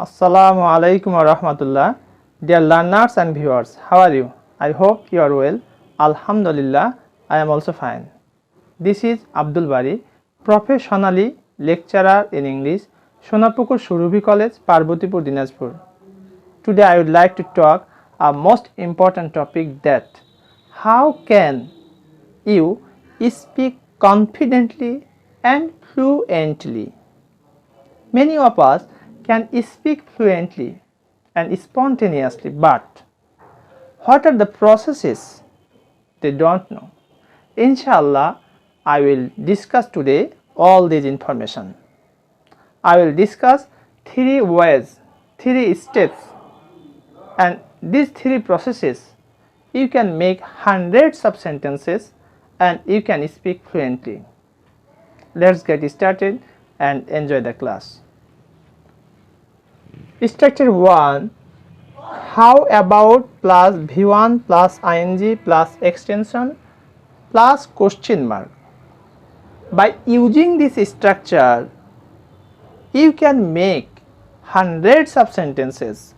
Assalamu alaikum wa rahmatullah. Dear learners and viewers, how are you? I hope you are well. Alhamdulillah, I am also fine. This is Abdul Bari, professionally lecturer in English, Sonapukur Surubi College, Parbotipur, Dinajpur. Today I would like to talk a most important topic, that how can you speak confidently and fluently. Many of us can speak fluently and spontaneously, but what are the processes? They don't know. Inshallah, I will discuss today all this information. I will discuss 3 ways, 3 steps, and these 3 processes you can make hundreds of sentences and you can speak fluently. Let's get started and enjoy the class. Structure 1. How about plus V1 plus ing plus extension plus question mark. By using this structure, you can make hundreds of sentences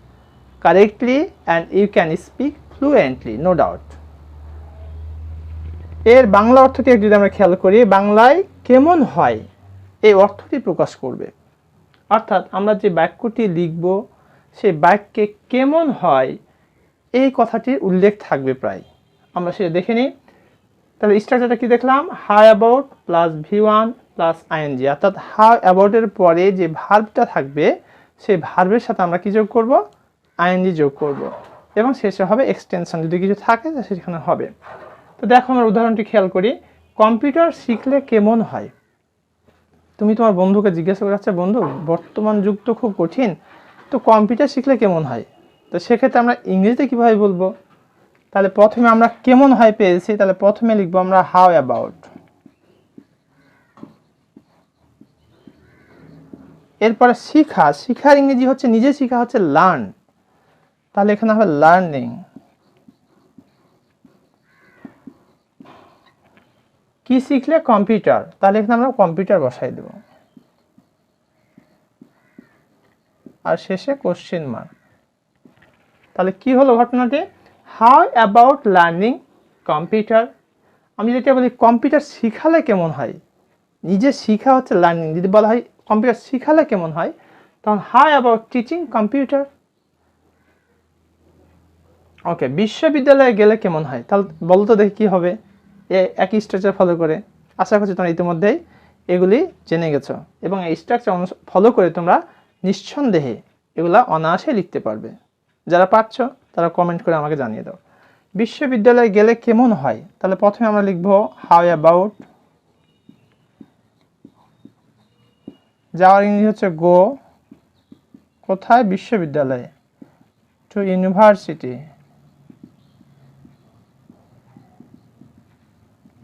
correctly and you can speak fluently, no doubt. এর বাংলা অর্থটি যদি আমরা খেয়াল করি, বাংলায় কেমন হয় এই অর্থটি প্রকাশ করবে। অর্থাৎ আমরা যে বাক্যটি লিখব সেই বাক্যে কেমন হয় এই কথাটির উল্লেখ থাকবে প্রায়। আমরা সেটা দেখে নিই। তাহলে স্ট্রাকচারটা কি দেখলাম? How about plus V1 plus ing, অর্থাৎ হাউ অ্যাবাউটের পরে যে ভার্বটা থাকবে সেই ভার্বের সাথে আমরা কি যোগ করব? ing যোগ করব এবং শেষে হবে এক্সটেনশন, যদি কিছু থাকে সেখানে হবে। তো দেখো আমরা উদাহরণটি খেয়াল করি। কম্পিউটার শিখলে কেমন হয়? তুমি তোমার বন্ধুকে জিজ্ঞাসা করে, আচ্ছা বন্ধু, বর্তমান যুগ তো খুব কঠিন, তো কম্পিউটার শিখলে কেমন হয়? তো সেক্ষেত্রে আমরা ইংরেজিতে কীভাবে বলবো? তাহলে প্রথমে আমরা কেমন হয় পেয়েছি, তাহলে প্রথমে লিখবো আমরা হাউ অ্যাবাউট। এরপরে শিখা, শিখার ইংরেজি হচ্ছে, নিজে শিখা হচ্ছে লার্ন, তাহলে এখানে হবে লার্নিং। কি শিখলে? কম্পিউটার, তাহলে এখানে আমরা কম্পিউটার বসাই দেব আর শেষে কোশ্চেন মার্ক। তাহলে কি হলো ঘটনাটি? How about learning computer. আমি যেটা বলি কম্পিউটার শিখালে কেমন হয়, নিজে শিখা হচ্ছে লার্নিং, যদি বলা হয় কম্পিউটার শিখালে কেমন হয়, তখন হাউ অ্যাবাউট টিচিং কম্পিউটার। ওকে, বিশ্ববিদ্যালয়ে গেলে কেমন হয়? তাহলে বলো তো দেখি কি হবে একই স্ট্রাকচার ফলো করে। আশা করছি তোমরা ইতিমধ্যেই এগুলি জেনে গেছো এবং এই স্ট্রাকচার ফলো করে তোমরা নিঃসন্দেহে এগুলা অনায়াসে লিখতে পারবে। যারা পারছো তারা কমেন্ট করে আমাকে জানিয়ে দাও। বিশ্ববিদ্যালয়ে গেলে কেমন হয়? তাহলে প্রথমে আমরা লিখব হাউ অ্যাবাউট, যাওয়ার ইংরেজি হচ্ছে গো, কোথায়? বিশ্ববিদ্যালয়ে, টু ইউনিভার্সিটি,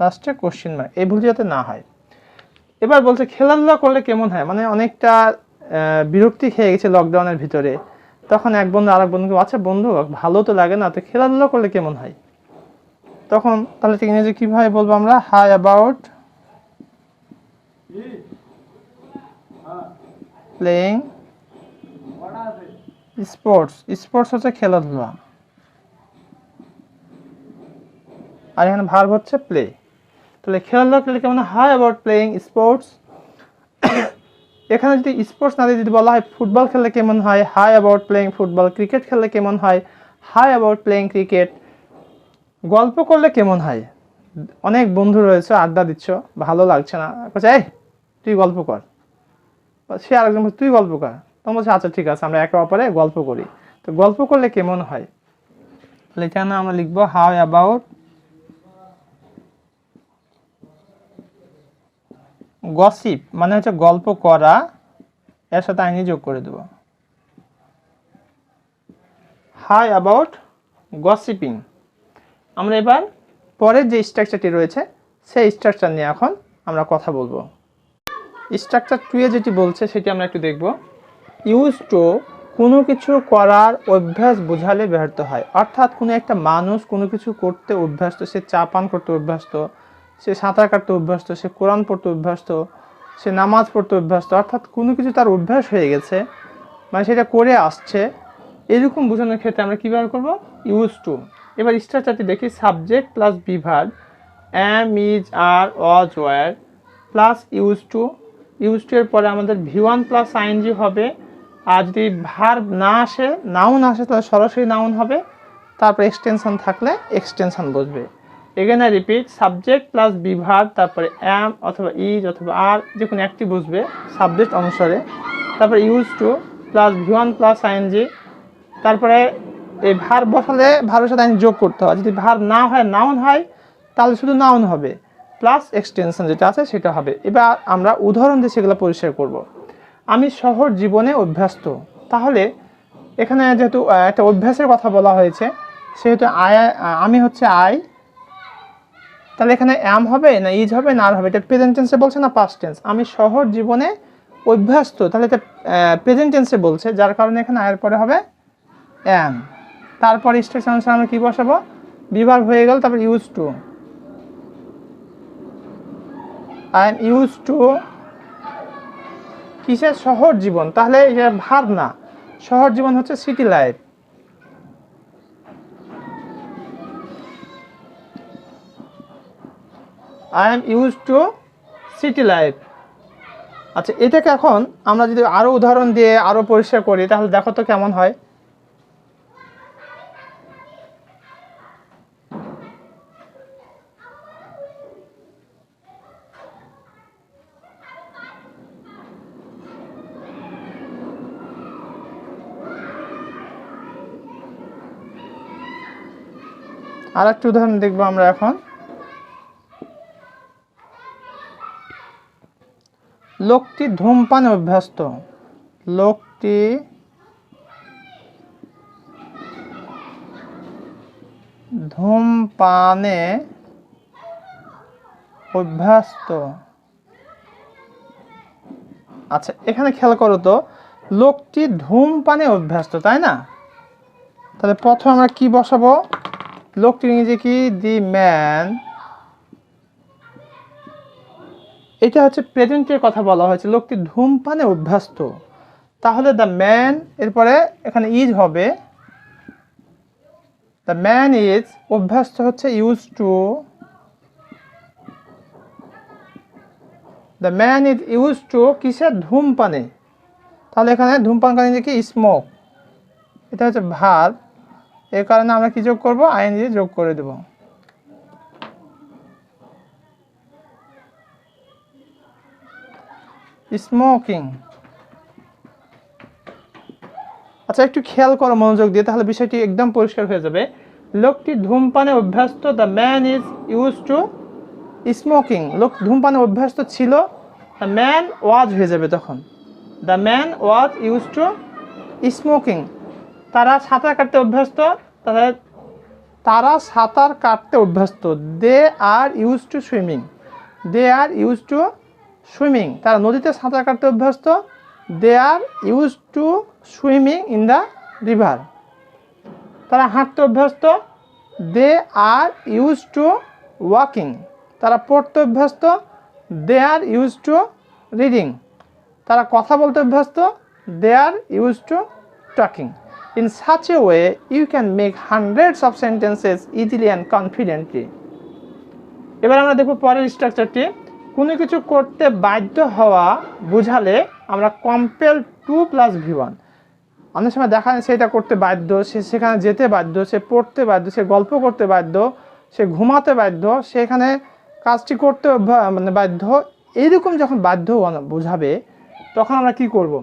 লাস্টে কোশ্চেন মার্ক, এই ভুল যাতে না হয়। এবার বলছে খেলাধুলা করলে কেমন হয়, মানে অনেকটা বিরক্তি খেয়ে গেছে লকডাউনের ভিতরে, তখন এক বন্ধু আরেক বন্ধুকে, আচ্ছা বন্ধু ভালো তো লাগে না, তো খেলাধুলা করলে কেমন হয়? তখন তাহলে ইংরেজি কিভাবে বলবো আমরা? How about playing sports. Sports হচ্ছে খেলাধুলা আর এখানে ভার্ব হচ্ছে প্লে। তাহলে খেলাধুলা করলে কেমন? How about playing sports. এখানে যদি স্পোর্টস না দিয়ে যদি বলা হয় ফুটবল খেললে কেমন হয়, how about playing football. Cricket খেললে কেমন হয়, হাউ অ্যাবাউট প্লেইং ক্রিকেট। গল্প করলে কেমন হয়? অনেক বন্ধু রয়েছে, আড্ডা দিচ্ছ, ভালো লাগছে না, বলছে এই তুই গল্প কর, সে আরেকজন বলছে তুই গল্প কর, তখন বলছে আচ্ছা ঠিক আছে আমরা একে অপরে গল্প করি। তো গল্প করলে কেমন হয়? তাহলে এখানে আমরা লিখবো হাউ অ্যাবাউট গসিপ, মানে হচ্ছে গল্প করা, এর সাথে আইনি যোগ করে দেব। How about gossiping. আমরা এবার পরের যে স্ট্রাকচারটি রয়েছে সেই স্ট্রাকচার নিয়ে এখন আমরা কথা বলবো। স্ট্রাকচার 2 এ যেটি বলছে সেটি আমরা একটু দেখব। ইউজ টু, কোনো কিছু করার অভ্যাস বোঝালে ব্যর্থ হয়। অর্থাৎ কোনো একটা মানুষ কোনো কিছু করতে অভ্যস্ত, সে চা পান করতে অভ্যস্ত, সে সাঁতার কাটতে অভ্যস্ত, সে কোরআন পড়তে অভ্যস্ত, সে নামাজ পড়তে অভ্যস্ত, অর্থাৎ কোনো কিছু তার অভ্যাস হয়ে গেছে, মানে সেটা করে আসছে, এরকম বোঝানোর ক্ষেত্রে আমরা কী ব্যবহার করবো? Use to. এবার স্ট্রাকচারটি দেখি, subject plus be verb, am, is, are, was, were plus use to. Use to এর পরে আমাদের ভি1 প্লাস আইএনজি হবে। আর যদি ভার্ব না আসে, নাউন আসে, তাহলে সরাসরি নাউন হবে, তারপর এক্সটেনশন থাকলে এক্সটেনশন বসবে। এখানে repeat, subject plus be verb, তারপরে অ্যাম অথবা ইজ অথবা আর যে কোনো একটি বসবে সাবজেক্ট অনুসারে, তারপরে ইউজ টু প্লাস ভি1 প্লাস আইএনজি, তারপরে এই ভার্ব বসালে ভার্বের সাথে আইএনজি যোগ করতে হয়। যদি ভার্ব না হয়, নাউন হয়, তাহলে শুধু নাউন হবে, প্লাস এক্সটেনশন যেটা আছে সেটা হবে। এবার আমরা উদাহরণ দিয়ে সেগুলো পরিষ্কার করব। আমি শহর জীবনে অভ্যস্ত। তাহলে এখানে যেহেতু একটা অভ্যাসের কথা বলা হয়েছে, সেহেতু আমি হচ্ছে আই, তাহলে এখানে অ্যাম হবে না ইজ হবে না আর হবে? এটা প্রেজেন্ট টেন্সে বলছে না পাস্ট টেন্স? আমি শহর জীবনে অভ্যস্ত, তাহলে এটা প্রেজেন্ট টেন্সে বলছে, যার কারণে এখানে আয়ের পরে হবে অ্যাম। তারপর স্ট্রাকচার অনুসারে আমরা কী বসাবো? বিভাগ হয়ে গেল, তারপর use to. I am use to কিসের? শহর জীবন। তাহলে এটা ভার্ব না, শহর জীবন হচ্ছে city life. I am use to city life. আচ্ছা, এটাকে এখন আমরা যদি আরও উদাহরণ দিয়ে আরও পরিষ্কার করি, তাহলে দেখো তো কেমন হয়। আর একটা উদাহরণ দেখবো আমরা এখন। লোকটি ধূমপানে অভ্যস্ত। লোকটি ধূমপানে অভ্যস্ত। আচ্ছা, এখানে খেয়াল করো তো, লোকটি ধূমপানে অভ্যস্ত, তাই না? তাহলে প্রথমে আমরা কি বসাবো? লোকটির ইংরেজি কি? The man. এটা হচ্ছে প্রেজেন্টের কথা বলা হয়েছে, লোকটি ধূমপানে অভ্যস্ত। তাহলে দ্য ম্যান, এরপরে এখানে ইজ হবে, দ্য ম্যান ইজ, অভ্যস্ত হচ্ছে use to, the man is use to কিসের? ধূমপানে। তাহলে এখানে ধূমপান করেন যে কি? স্মোক। এটা হচ্ছে ভার্ব, এর কারণে আমরা কি যোগ করব? আইএনজি যোগ করে দেব। স্মোকিং। আচ্ছা, একটু খেয়াল করো মনোযোগ দিয়ে, তাহলে বিষয়টি একদম পরিষ্কার হয়ে যাবে। লোকটি ধূমপানে অভ্যস্ত, the man is use to smoking. লোক ধূমপানে অভ্যস্ত ছিল, দ্য ম্যান ওয়াজ হয়ে যাবে তখন, the man was use to smoking. তারা সাঁতার কাটতে অভ্যস্ত, তাহলে তারা সাঁতার কাটতে অভ্যস্ত, they are use to swimming, they are use to swimming. তারা নদীতে সাঁতার কাটতে অভ্যস্ত, they are use to swimming in the river. তারা হাঁটতে অভ্যস্ত, they are use to walking. তারা পড়তে অভ্যস্ত, they are use to reading. তারা কথা বলতে অভ্যস্ত, they are use to talking. In such a way, you can make hundreds of sentences easily and confidently. এবার আমরা দেখব পরের স্ট্রাকচারটি। কোনো কিছু করতে বাধ্য হওয়া বোঝালে আমরা কম্পেল টু প্লাস ভি1। অনেক সময় দেখা যায় সেটা করতে বাধ্য, সে সেখানে যেতে বাধ্য, সে পড়তে বাধ্য, সে গল্প করতে বাধ্য, সে ঘুমাতে বাধ্য, সেখানে কাজটি করতে মানে বাধ্য। এইরকম যখন বাধ্য বোঝাবে, তখন আমরা কি করব?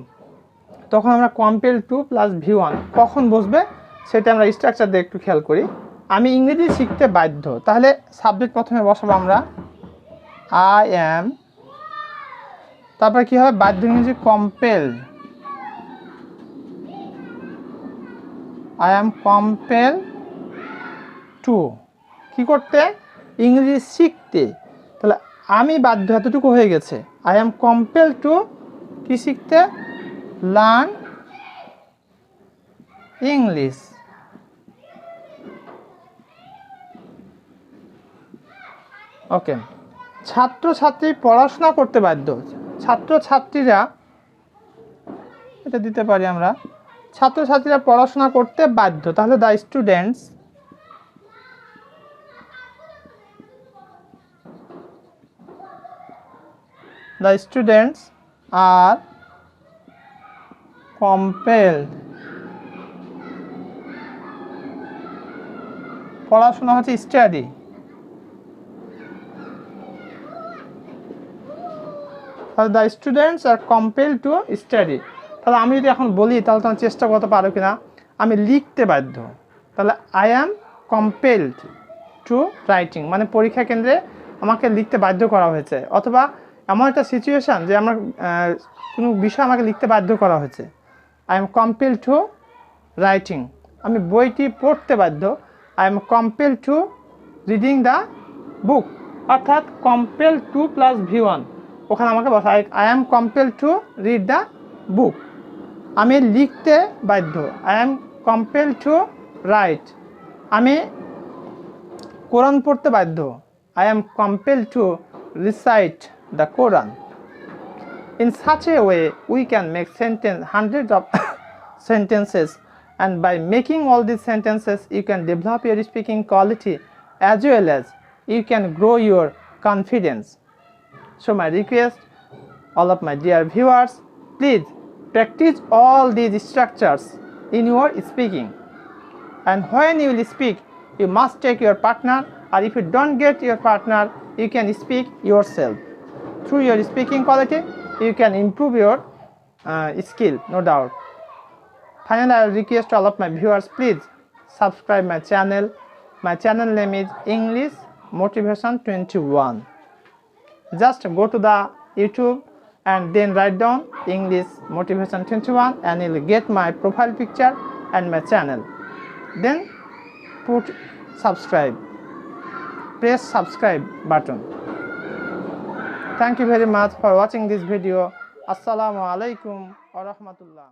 তখন আমরা কম্পেল টু প্লাস ভি1 কখন বসবে সেটা আমরা স্ট্রাকচার দিয়ে একটু খেয়াল করি। আমি ইংরেজি শিখতে বাধ্য, তাহলে সাবজেক্ট প্রথমে বসাবো আমরা আই অ্যাম, তারপরে কী হবে? বাধ্য ইংরেজি compel, I am compel to কী করতে? ইংরেজি শিখতে। তাহলে আমি বাধ্য, এতটুকু হয়ে গেছে। আই অ্যাম কম্পেল টু কী শিখতে? Learn English. ওকে, ছাত্রছাত্রী পড়াশোনা করতে বাধ্য। ছাত্রছাত্রীরা এটা দিতে পারি আমরা। ছাত্রছাত্রীরা পড়াশোনা করতে বাধ্য, তাহলে দ্য স্টুডেন্টস আর compelled, পড়াশোনা হচ্ছে স্টাডি, তাহলে the students are compelled to study. তাহলে আমি যদি এখন বলি তাহলে তোমার চেষ্টা করতে পারো কিনা, আমি লিখতে বাধ্য, তাহলে I am compelled to writing, মানে পরীক্ষা কেন্দ্রে আমাকে লিখতে বাধ্য করা হয়েছে, অথবা এমন একটা সিচুয়েশান যে আমার কোনো বিষয় আমাকে লিখতে বাধ্য করা হয়েছে, I am compelled to writing. আমি বইটি পড়তে বাধ্য, I am compelled to reading the book, অর্থাৎ কম্পেল টু প্লাস V1 ওখানে আমাকে বসা, I am compelled to read the book. আমি লিখতে বাধ্য, I am compelled to right. আমি কোরআন পড়তে বাধ্য, I am compelled to recite the Quran. In such a way, we can make hundreds of sentences, and by making all these sentences, you can develop your speaking quality as well as you can grow your confidence. So my request, all of my dear viewers, please practice all these structures in your speaking. And when you will speak, you must take your partner, or if you don't get your partner, you can speak yourself. Through your speaking quality, you can improve your skill, no doubt. Finally, I will request all of my viewers, please subscribe my channel. My channel name is English Motivation 21. Just go to the YouTube and then write down English Motivation 21 and you will get my profile picture and my channel. Then put subscribe, press subscribe button. Thank you very much for watching this video. Assalamu alaikum wa rahmatullah.